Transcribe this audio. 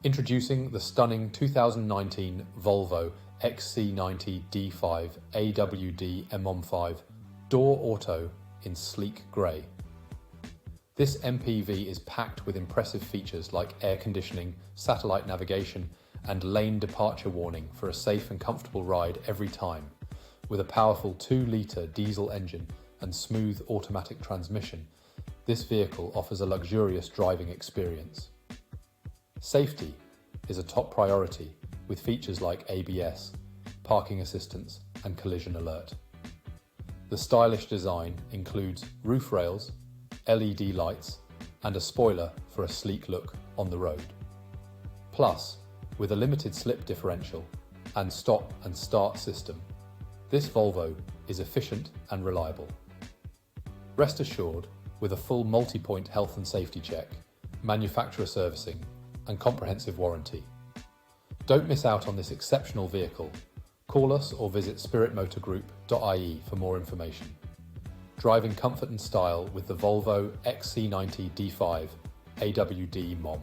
Introducing the stunning 2019 Volvo Xc90 D5 AWD M15 Door Auto in sleek grey. This MPV is packed with impressive features like air conditioning, satellite navigation, and lane departure warning for a safe and comfortable ride every time. With a powerful 2-litre diesel engine and smooth automatic transmission, this vehicle offers a luxurious driving experience. Safety is a top priority with features like ABS, parking assistance, and collision alert. The stylish design includes roof rails, LED lights, and a spoiler for a sleek look on the road. Plus, with a limited slip differential and stop and start system, this Volvo is efficient and reliable. Rest assured, with a full multi-point health and safety check, manufacturer servicing, and comprehensive warranty. Don't miss out on this exceptional vehicle. Call us or visit spiritmotorgroup.ie for more information. Driving comfort and style with the Volvo Xc90 D5 AWD MOM.